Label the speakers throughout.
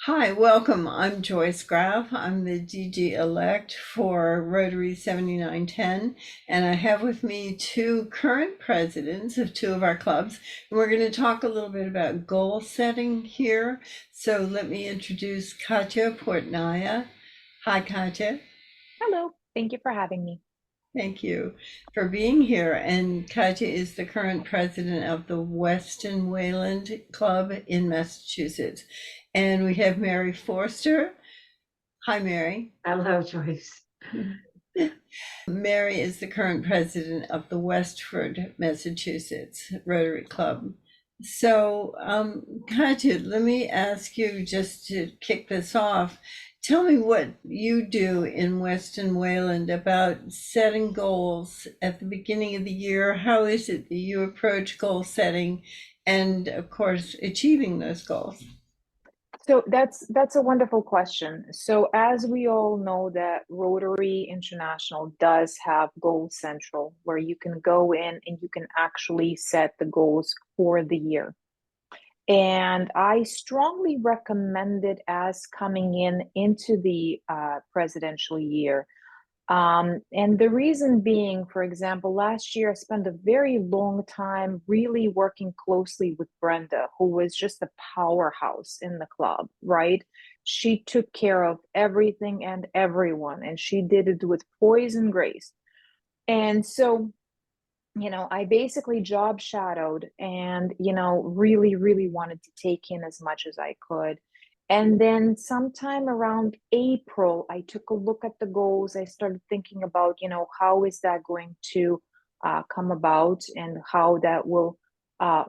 Speaker 1: Hi, welcome. I'm Joyce Graff. I'm the DG-elect for Rotary 7910, and I have with me two current presidents of two of our clubs. And we're going to talk a little bit about goal setting here. So let me introduce Katya Portnaya. Hi, Katya.
Speaker 2: Hello, thank you for having me.
Speaker 1: Thank you for being here. And Katya is the current president of the Weston-Wayland Club in Massachusetts. And we have Mary Foerster. Hi, Mary.
Speaker 3: Hello, Joyce.
Speaker 1: Mary is the current president of the Westford, Massachusetts Rotary Club. So, Katya, let me ask you just to kick this off. Tell me what you do in Weston-Wayland about setting goals at the beginning of the year. How is it that you approach goal setting and, of course, achieving those goals?
Speaker 2: So that's a wonderful question. So as we all know that Rotary International does have Goal Central where you can go in and you can actually set the goals for the year. And I strongly recommend it as coming into the presidential year. And the reason being, for example, last year I spent a very long time really working closely with Brenda, who was just a powerhouse in the club, right? She took care of everything and everyone, and she did it with poise and grace. And so, I basically job shadowed and, really, really wanted to take in as much as I could. And then sometime around April, I took a look at the goals. I started thinking about, how is that going to come about and how that will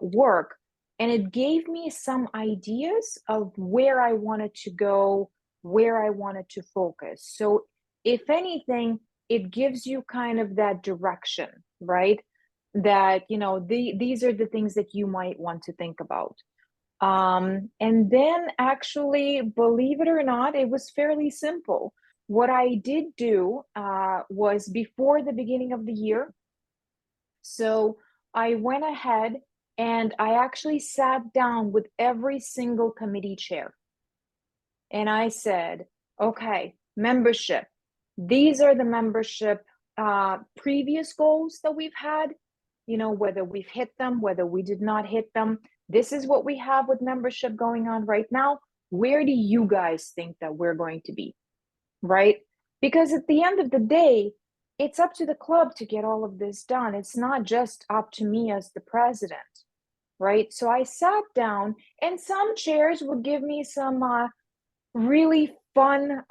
Speaker 2: work. And it gave me some ideas of where I wanted to go, where I wanted to focus. So, if anything, it gives you kind of that direction, right? That, these are the things that you might want to think about. And then actually, believe it or not, it was fairly simple. What I did do was before the beginning of the year. So I went ahead and I actually sat down with every single committee chair. And I said, okay, membership. These are the membership previous goals that we've had, whether we've hit them, whether we did not hit them. This is what we have with membership going on right now. Where do you guys think that we're going to be? Right? Because at the end of the day, it's up to the club to get all of this done. It's not just up to me as the president, right? So I sat down, and some chairs would give me some really fun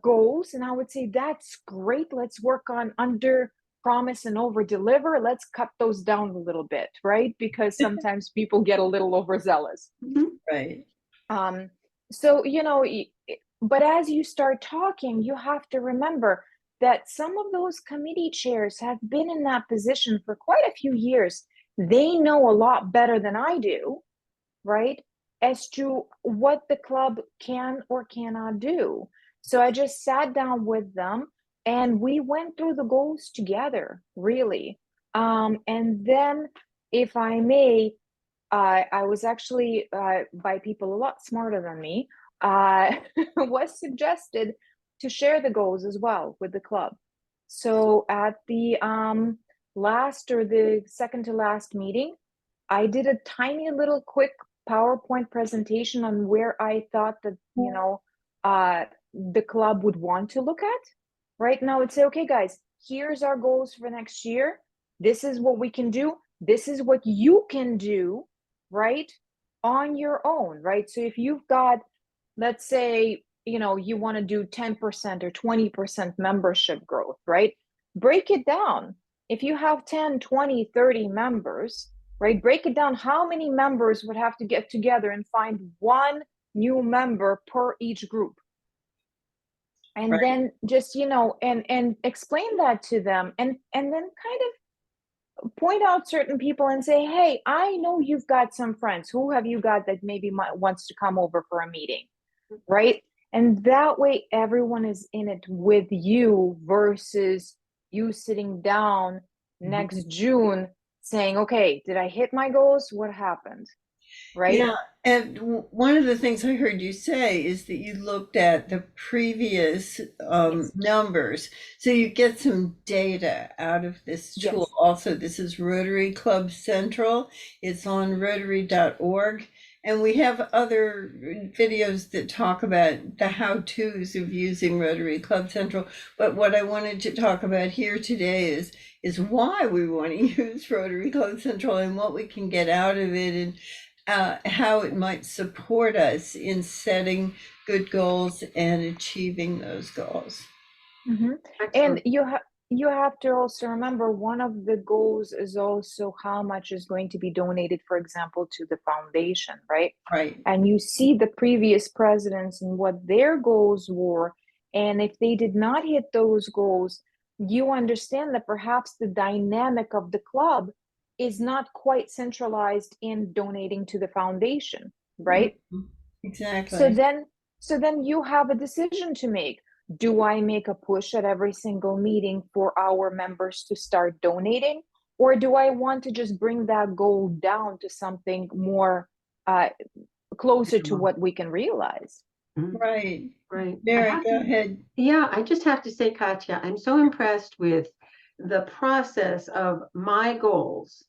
Speaker 2: goals, and I would say, that's great. Let's work on under promise and over deliver. Let's cut those down a little bit, right? Because sometimes people get a little overzealous.
Speaker 1: Right.
Speaker 2: Um, so, but as you start talking, you have to remember that some of those committee chairs have been in that position for quite a few years. They know a lot better than I do, right? As to what the club can or cannot do. So I just sat down with them and we went through the goals together, really. And then, if I may, I was actually, by people a lot smarter than me, was suggested to share the goals as well with the club. So at the last or the second to last meeting, I did a tiny little quick PowerPoint presentation on where I thought that, the club would want to look at. Right now, it's say, okay, guys, here's our goals for next year. This is what we can do. This is what you can do, right? On your own, right? So if you've got, let's say, you want to do 10% or 20% membership growth, right? Break it down. If you have 10, 20, 30 members, right? Break it down. How many members would have to get together and find one new member per each group? And
Speaker 1: Right.
Speaker 2: then just, and explain that to them, and then kind of point out certain people and say, hey, I know you've got some friends. Who have you got that maybe wants to come over for a meeting, right? And that way everyone is in it with you versus you sitting down next June saying, okay, did I hit my goals? What happened? right?
Speaker 1: Yeah, and one of the things I heard you say is that you looked at the previous
Speaker 2: Yes,
Speaker 1: numbers, so you get some data out of this tool.
Speaker 2: yes.
Speaker 1: Also, this is Rotary Club Central. It's on rotary.org, and we have other videos that talk about the how-tos of using Rotary Club Central. But what I wanted to talk about here today is why we want to use Rotary Club Central and what we can get out of it, and how it might support us in setting good goals and achieving those goals.
Speaker 2: Hmm. And
Speaker 3: Excellent.
Speaker 2: you have to also remember one of the goals is also how much is going to be donated, for example, to the foundation, right?
Speaker 1: Right.
Speaker 2: And you see the previous presidents and what their goals were. And if they did not hit those goals, you understand that perhaps the dynamic of the club is not quite centralized in donating to the foundation, right?
Speaker 1: Mhm.
Speaker 2: So
Speaker 1: Exactly.
Speaker 2: then, so then you have a decision to make. Do I make a push at every single meeting for our members to start donating? Or do I want to just bring that goal down to something more uh, closer to what we can realize?
Speaker 3: Mhm.
Speaker 1: Right.
Speaker 3: Right.
Speaker 1: Mary, go ahead.
Speaker 3: Yeah, I just have to say, Katya, I'm so impressed with the process of my goals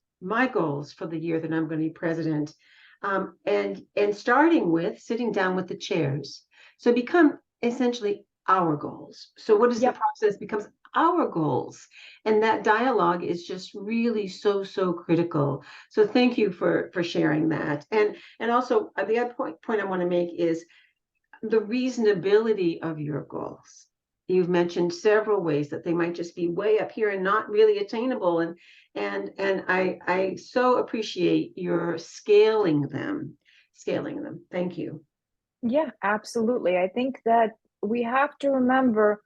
Speaker 3: for the year that I'm going to be president. And starting with sitting down with the chairs. So become essentially our goals. So what is the
Speaker 2: Yep.
Speaker 3: process becomes our goals. And that dialogue is just really so critical. So thank you for sharing that. And also the other point I want to make is the reasonability of your goals. You've mentioned several ways that they might just be way up here and not really attainable. And I so appreciate your scaling them. Thank you.
Speaker 2: Yeah, absolutely. I think that we have to remember,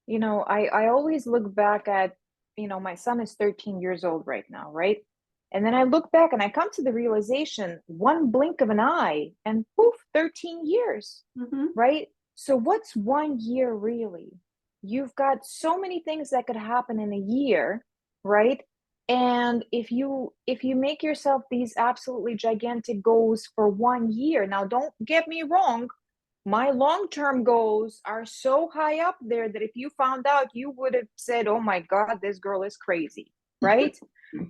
Speaker 2: I always look back at, my son is 13 years old right now, right? And then I look back and I come to the realization, one blink of an eye and poof, 13 years,
Speaker 3: Mhm.
Speaker 2: right? So what's 1 year really? You've got so many things that could happen in a year, right? And if you make yourself these absolutely gigantic goals for 1 year, now don't get me wrong, my long-term goals are so high up there that if you found out, you would have said, "Oh my God, this girl is crazy," right?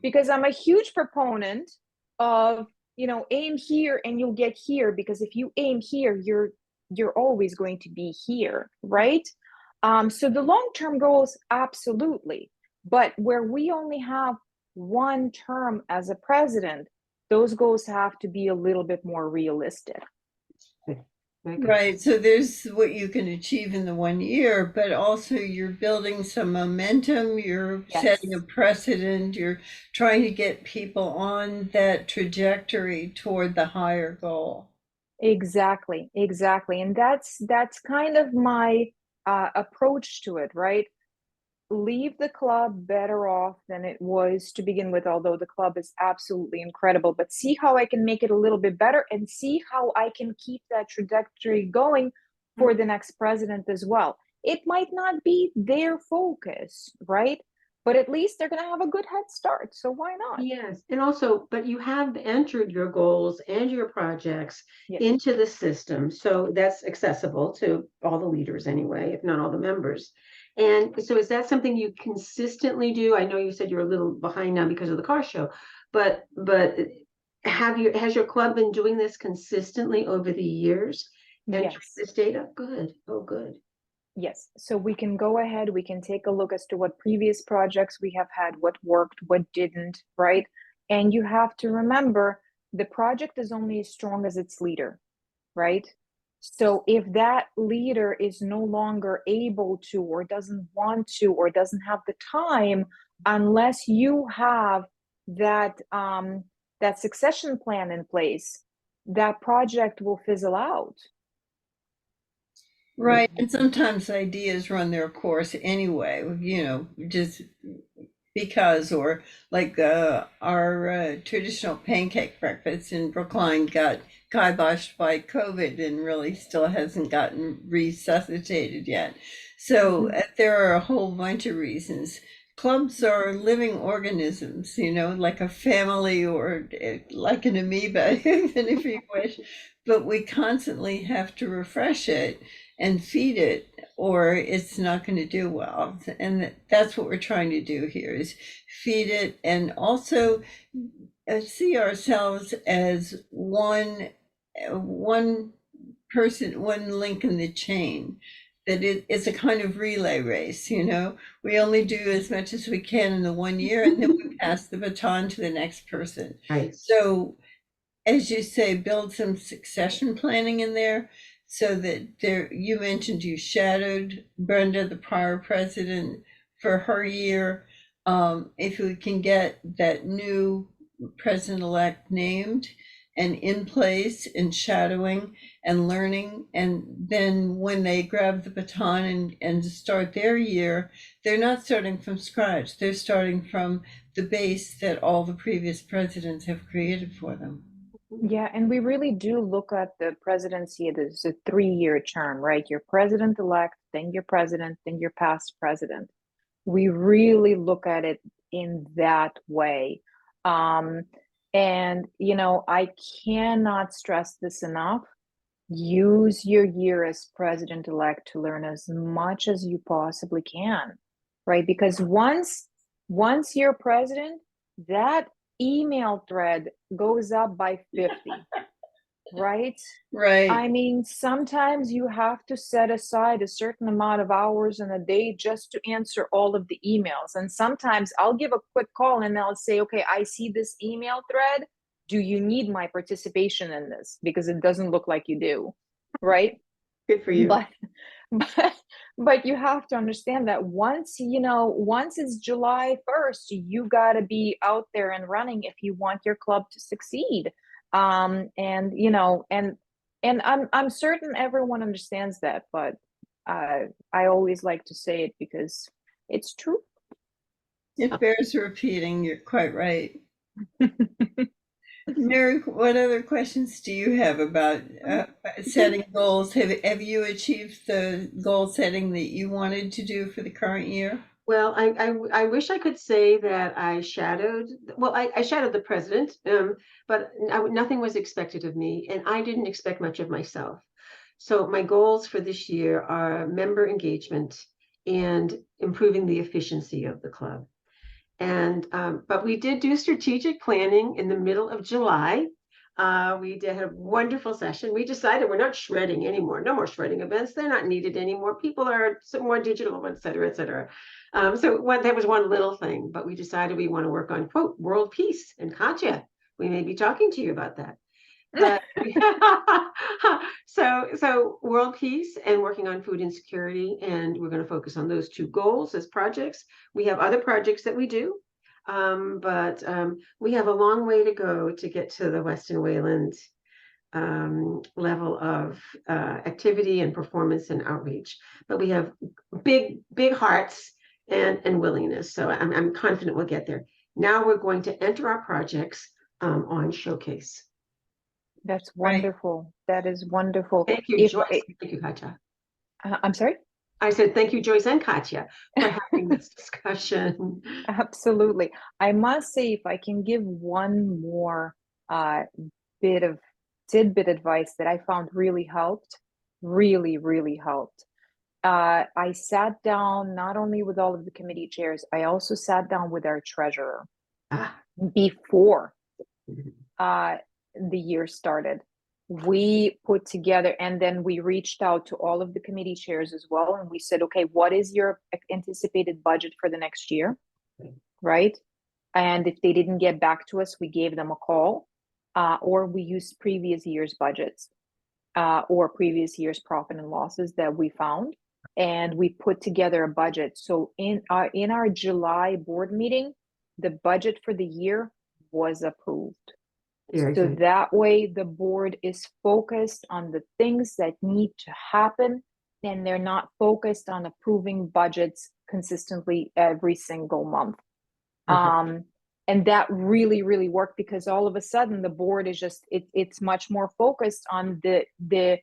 Speaker 2: Because I'm a huge proponent of, aim here and you'll get here, because if you aim here, you're always going to be here, right? So the long-term goals, absolutely. But where we only have one term as a president, those goals have to be a little bit more realistic.
Speaker 3: Very good.
Speaker 1: Right. So there's what you can achieve in the 1 year, but also you're building some momentum, you're setting a
Speaker 2: Yes.
Speaker 1: precedent, you're trying to get people on that trajectory toward the higher goal.
Speaker 2: Exactly, exactly. And that's kind of my approach to it, right? Leave the club better off than it was to begin with, although the club is absolutely incredible. But see how I can make it a little bit better and see how I can keep that trajectory going for the next president as well. It might not be their focus, right? But at least they're going to have a good head start. So why not?
Speaker 3: Yes, and also, but you have entered your goals and your projects
Speaker 2: Yes.
Speaker 3: into the system, so that's accessible to all the leaders anyway, if not all the members. And so is that something you consistently do? I know you said you're a little behind now because of the car show, but has your club been doing this consistently over the years, entering
Speaker 2: Yes.
Speaker 3: this data? Good. Oh, good.
Speaker 2: Yes, so we can go ahead, we can take a look as to what previous projects we have had, what worked, what didn't, right? And you have to remember the project is only as strong as its leader, right? So if that leader is no longer able to, or doesn't want to, or doesn't have the time, unless you have that succession plan in place, that project will fizzle out.
Speaker 1: Right. And sometimes ideas run their course anyway, just because, or like our traditional pancake breakfast in Brookline got kiboshed by COVID and really still hasn't gotten resuscitated yet. So there are a whole bunch of reasons clubs are living organisms, like a family or like an amoeba, even if you wish. But we constantly have to refresh it and feed it, or it's not going to do well. And that's what we're trying to do here is feed it and also see ourselves as one person, one link in the chain, that it's a kind of relay race. We only do as much as we can in the 1 year, and then we pass the baton to the next person.
Speaker 3: Right.
Speaker 1: So, as you say, build some succession planning in there so that you mentioned you shadowed Brenda, the prior president, for her year. If we can get that new president-elect named and in place and shadowing and learning, and then when they grab the baton and start their year, they're not starting from scratch. They're starting from the base that all the previous presidents have created for them.
Speaker 2: Yeah, and we really do look at the presidency as a 3-year term, right? You're president-elect, then you're president, then you're past president. We really look at it in that way. And, I cannot stress this enough. Use your year as president-elect to learn as much as you possibly can, right? Because once you're president, that email thread goes up by 50, right?
Speaker 1: Right.
Speaker 2: I mean, sometimes you have to set aside a certain amount of hours in a day just to answer all of the emails. And sometimes I'll give a quick call and I'll say, okay, I see this email thread. Do you need my participation in this? Because it doesn't look like you do, right?
Speaker 3: Good for you.
Speaker 2: But you have to understand that once it's July 1st, you got to be out there and running if you want your club to succeed. And I'm certain everyone understands that, but I always like to say it because it's true.
Speaker 1: It bears repeating. You're quite right. Mary, what other questions do you have about setting goals? Have you achieved the goal setting that you wanted to do for the current year?
Speaker 3: Well, I wish I could say that I shadowed. Well, I shadowed the president, but nothing was expected of me, and I didn't expect much of myself. So my goals for this year are member engagement and improving the efficiency of the club. And but we did do strategic planning in the middle of July. We did have a wonderful session. We decided we're not shredding anymore. No more shredding events. They're not needed anymore. People are some more digital, et cetera, et cetera. That was one little thing, but we decided we want to work on, quote, world peace. And Katya, we may be talking to you about that. But so world peace and working on food insecurity, and we're going to focus on those two goals as projects. We have other projects that we do, but we have a long way to go to get to the Weston-Wayland level of activity and performance and outreach. But we have big hearts and willingness. So I'm confident we'll get there. Now we're going to enter our projects on Showcase.
Speaker 2: That's wonderful. Right. That is wonderful.
Speaker 3: Thank you, Joyce. Thank you, Katya.
Speaker 2: I'm sorry?
Speaker 3: I said thank you, Joyce and Katya, for having this discussion.
Speaker 2: Absolutely. I must say, if I can give one more bit of tidbit advice that I found really helped, really helped. I sat down not only with all of the committee chairs, I also sat down with our treasurer before the year started. We put together, and then we reached out to all of the committee chairs as well, and we said, okay, what is your anticipated budget for the next year, right? And if they didn't get back to us, we gave them a call, or we used previous year's budgets or previous year's profit and losses that we found, and we put together a budget. So in our July board meeting, the budget for the year was approved. So that way the board is focused on the things that need to happen, and they're not focused on approving budgets consistently every single month. And that really worked, because all of a sudden the board is just it's much more focused on the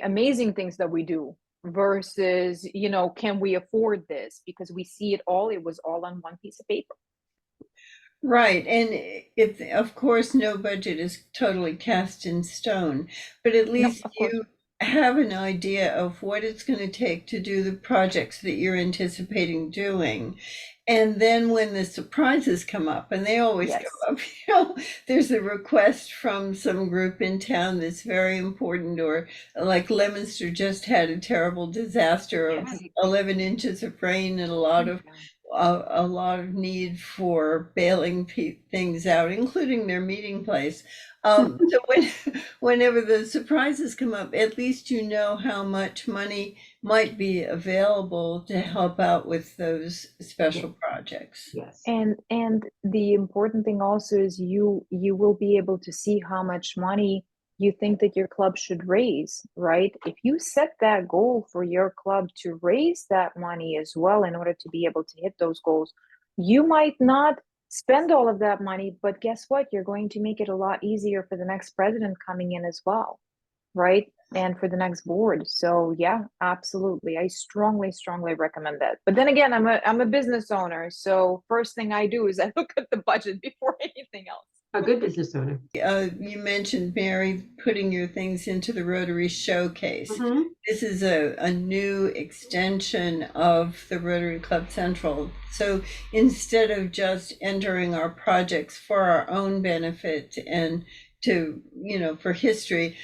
Speaker 2: amazing things that we do, versus, you know, can we afford this? Because we see it was all on one piece of paper.
Speaker 1: Right, and if, of course, no budget is totally cast in stone, but at
Speaker 2: No,
Speaker 1: least
Speaker 2: of course.
Speaker 1: you have an idea of what it's going to take to do the projects that you're anticipating doing. And then when the surprises come up, and they always
Speaker 2: Yes.
Speaker 1: come up, you know, there's a request from some group in town that's very important, or like Leominster just had a terrible disaster of
Speaker 2: Yes.
Speaker 1: 11 inches of rain and a lot of need for bailing things out, including their meeting place. So whenever the surprises come up, at least you know how much money might be available to help out with those special projects.
Speaker 3: Yes.
Speaker 2: And the important thing also is you will be able to see how much money you think that your club should raise, right? If you set that goal for your club to raise that money as well in order to be able to hit those goals, you might not spend all of that money, but guess what? You're going to make it a lot easier for the next president coming in as well, right? And for the next board. So yeah, absolutely. I strongly, strongly recommend that. But then again, I'm a business owner. So first thing I do is I look at the budget before anything else.
Speaker 3: A good business owner.
Speaker 1: You mentioned, Mary, putting your things into the Rotary Showcase.
Speaker 3: Mm-hmm.
Speaker 1: This is a new extension of the Rotary Club Central. So instead of just entering our projects for our own benefit and to, you know, for history,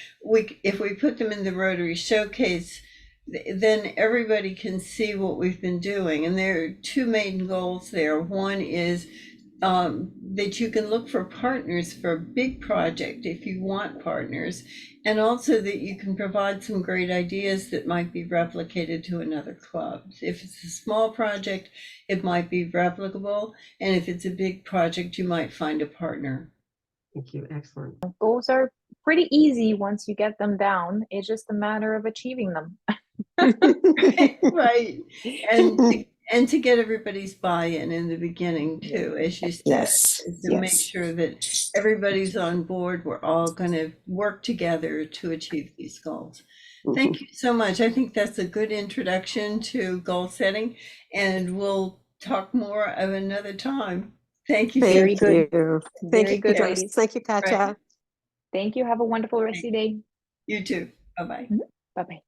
Speaker 1: if we put them in the Rotary Showcase, then everybody can see what we've been doing. And there are two main goals there. One is that you can look for partners for a big project if you want partners, and also that you can provide some great ideas that might be replicated to another club. If it's a small project, it might be replicable, and if it's a big project, you might find a partner.
Speaker 3: Thank you. Excellent.
Speaker 2: Goals are pretty easy once you get them down. It's just a matter of achieving them.
Speaker 1: Right. And to get everybody's buy-in in the beginning too, as you said,
Speaker 4: Yes.
Speaker 1: is to make sure that everybody's on board. We're all going to work together to achieve these goals. Thank you so much. I think that's a good introduction to goal setting, and we'll talk more of another time. Thank you.
Speaker 2: Very
Speaker 4: Thank
Speaker 2: good.
Speaker 4: you.
Speaker 2: Very
Speaker 4: Thank you,
Speaker 2: good,
Speaker 4: Joyce.
Speaker 2: ladies.
Speaker 4: Thank you, Katya.
Speaker 1: Right.
Speaker 2: Thank you. Have a wonderful rest of your day.
Speaker 1: You too. Bye-bye.
Speaker 2: Bye-bye.